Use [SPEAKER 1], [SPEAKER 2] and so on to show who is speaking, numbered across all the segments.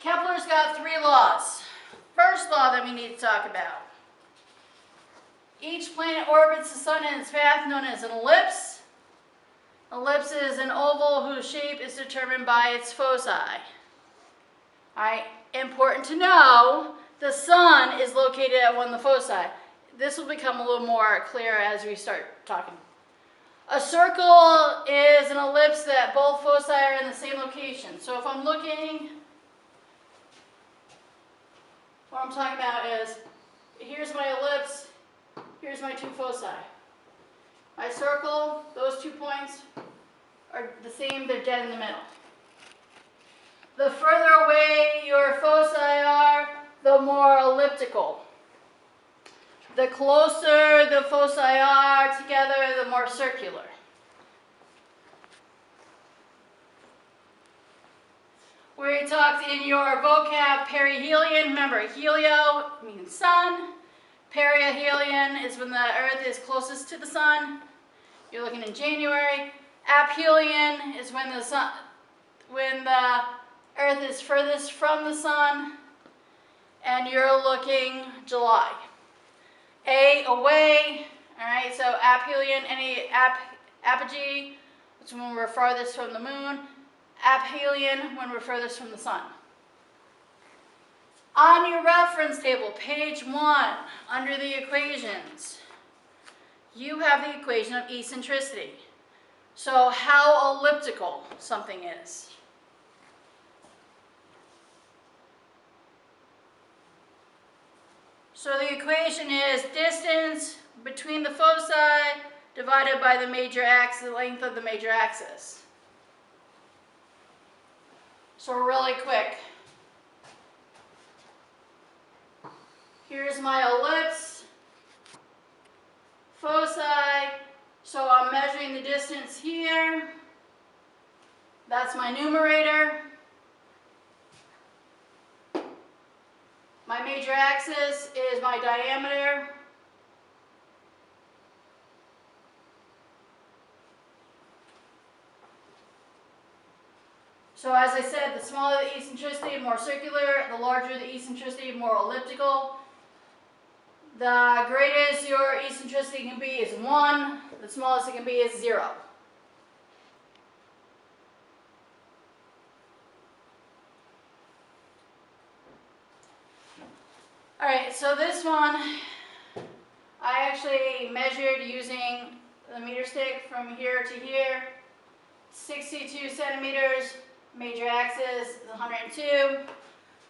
[SPEAKER 1] Kepler's got 3 laws. First law that we need to talk about. Each planet orbits the sun in its path known as an ellipse. Ellipse is an oval whose shape is determined by its foci. Alright, important to know, the sun is located at one of the foci. This will become a little more clear as we start talking. A circle is an ellipse that both foci are in the same location. So if I'm looking, what I'm talking about is, here's my ellipse, here's my 2 foci. My circle, those 2 points are the same, they're dead in the middle. The further away your foci are, the more elliptical. The closer the foci are together, the more circular. We talked in your vocab perihelion. Remember, helio means sun. Perihelion is when the Earth is closest to the sun. You're looking in January. Aphelion is when the Earth is furthest from the sun, and you're looking July. Away, all right, so aphelion, apogee, which is when we're farthest from the moon. Aphelion, when we're furthest from the sun. On your reference table, page 1, under the equations, you have the equation of eccentricity. So how elliptical something is. So the equation is distance between the foci divided by the major axis, the length of the major axis. So really quick. Here's my ellipse, foci, so I'm measuring the distance here. That's my numerator. My major axis is my diameter. So as I said, the smaller the eccentricity, more circular. The larger the eccentricity, more elliptical. The greatest your eccentricity can be is 1. The smallest it can be is 0. Alright, so this one, I actually measured using the meter stick from here to here. 62 centimeters, major axis is 102.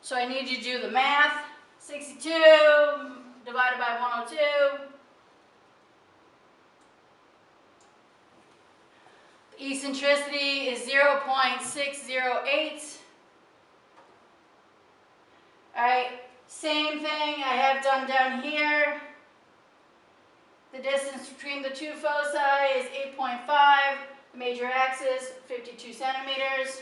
[SPEAKER 1] So I need you to do the math. 62 divided by 102. The eccentricity is 0.608. Alright. Same thing I have done down here. The distance between the 2 foci is 8.5. The major axis, 52 centimeters.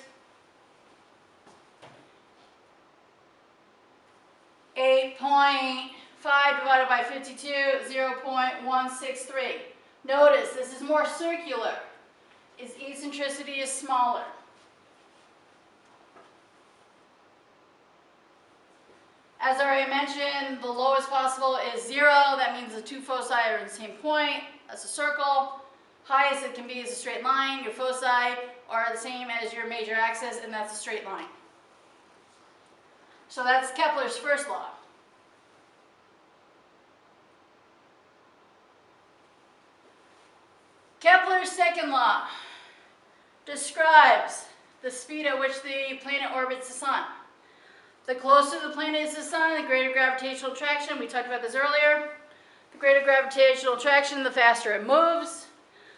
[SPEAKER 1] 8.5 divided by 52, 0.163. Notice this is more circular. Its eccentricity is smaller. As I already mentioned, the lowest possible is 0. That means the 2 foci are in the same point. That's a circle. Highest it can be is a straight line. Your foci are the same as your major axis, and that's a straight line. So that's Kepler's first law. Kepler's second law describes the speed at which the planet orbits the sun. The closer the planet is to the sun, the greater gravitational attraction. We talked about this earlier. The greater gravitational attraction, the faster it moves.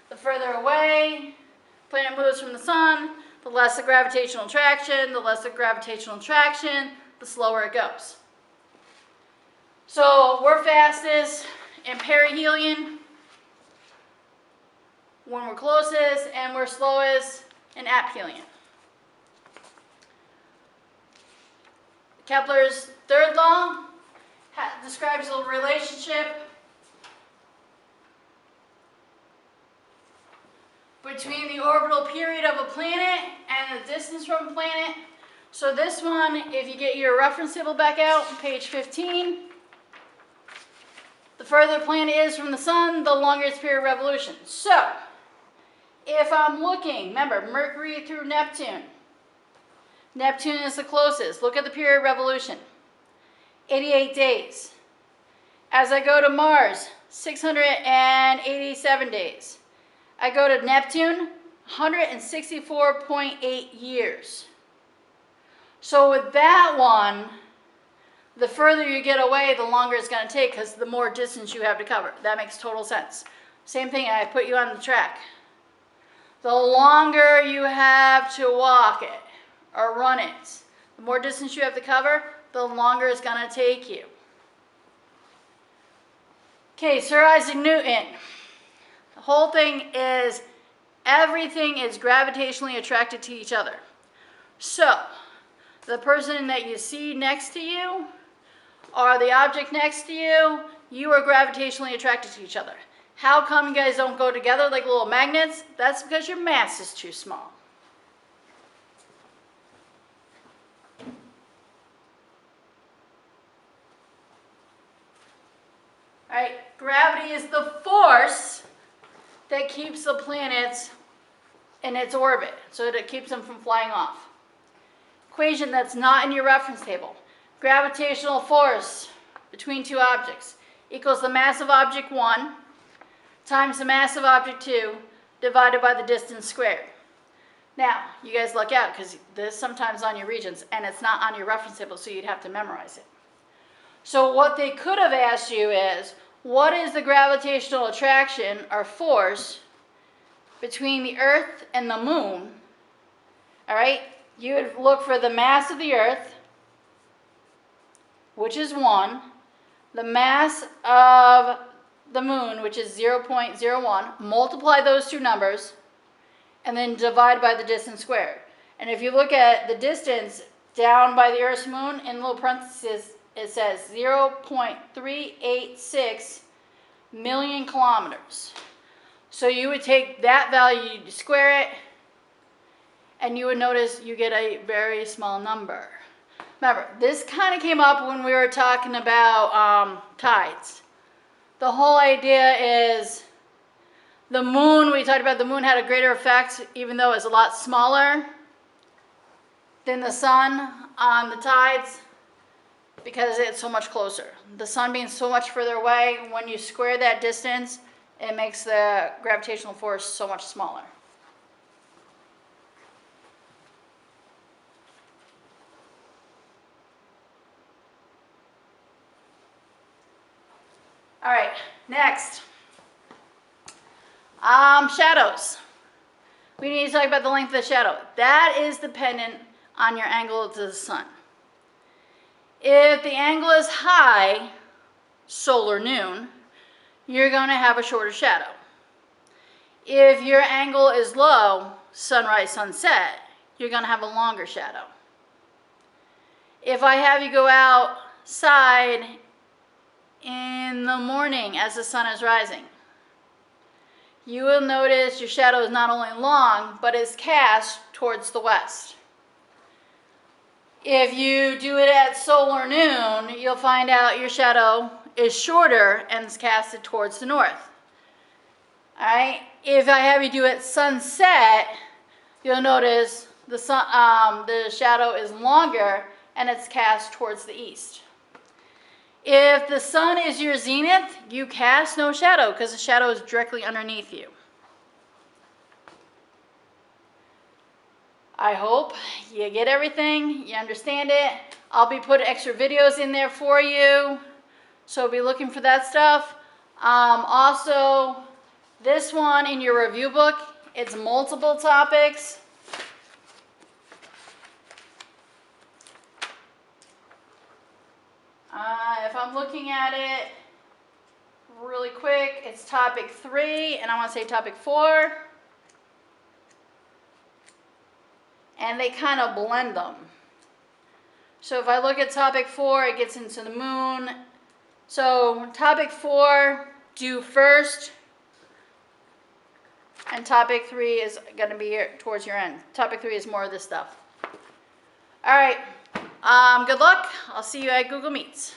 [SPEAKER 1] The further away the planet moves from the sun, the less the gravitational attraction. The less the gravitational attraction, the slower it goes. So we're fastest in perihelion when we're closest, and we're slowest in aphelion. Kepler's third law describes the relationship between the orbital period of a planet and the distance from a planet. So this one, if you get your reference table back out, page 15, the further the planet is from the sun, the longer its period of revolution. So, if I'm looking, remember, Mercury through Neptune. Neptune is the closest. Look at the period of revolution. 88 days. As I go to Mars, 687 days. I go to Neptune, 164.8 years. So with that one, the further you get away, the longer it's going to take because the more distance you have to cover. That makes total sense. Same thing, I put you on the track. The longer you have to walk it or run it, the more distance you have to cover, the longer it's going to take you. Okay, Sir Isaac Newton. The whole thing is everything is gravitationally attracted to each other. So, the person that you see next to you or the object next to you, you are gravitationally attracted to each other. How come you guys don't go together like little magnets? That's because your mass is too small. Alright, gravity is the force that keeps the planets in its orbit, so that it keeps them from flying off. Equation that's not in your reference table. Gravitational force between two objects equals the mass of object 1 times the mass of object 2 divided by the distance squared. Now, you guys look out because this is sometimes on your regions and it's not on your reference table, so you'd have to memorize it. So what they could have asked you is, what is the gravitational attraction or force between the Earth and the Moon? All right, you would look for the mass of the Earth, which is 1, the mass of the Moon, which is 0.01, multiply those two numbers, and then divide by the distance squared. And if you look at the distance down by the Earth's moon, in little parentheses, it says 0.386 million kilometers. So you would take that value, you'd square it, and you would notice you get a very small number. Remember, this kind of came up when we were talking about tides. The whole idea is the moon, we talked about the moon had a greater effect, even though it's a lot smaller than the sun on the tides, because it's so much closer. The sun being so much further away, when you square that distance, it makes the gravitational force so much smaller. All right, next. Shadows. We need to talk about the length of the shadow. That is dependent on your angle to the sun. If the angle is high, solar noon, you're going to have a shorter shadow. If your angle is low, sunrise, sunset, you're going to have a longer shadow. If I have you go outside in the morning as the sun is rising, you will notice your shadow is not only long, but is cast towards the west. If you do it at solar noon, you'll find out your shadow is shorter and is casted towards the north. All right. If I have you do it sunset, you'll notice the shadow is longer and it's cast towards the east. If the sun is your zenith, you cast no shadow because the shadow is directly underneath you. I hope you get everything, you understand it. I'll be putting extra videos in there for you, so be looking for that stuff. Also, this one in your review book, it's multiple topics. If I'm looking at it really quick, it's topic 3, and I want to say topic 4. And they kind of blend them. So if I look at topic 4, it gets into the moon. So topic 4, do first. And topic 3 is going to be towards your end. Topic 3 is more of this stuff. All right, good luck. I'll see you at Google Meets.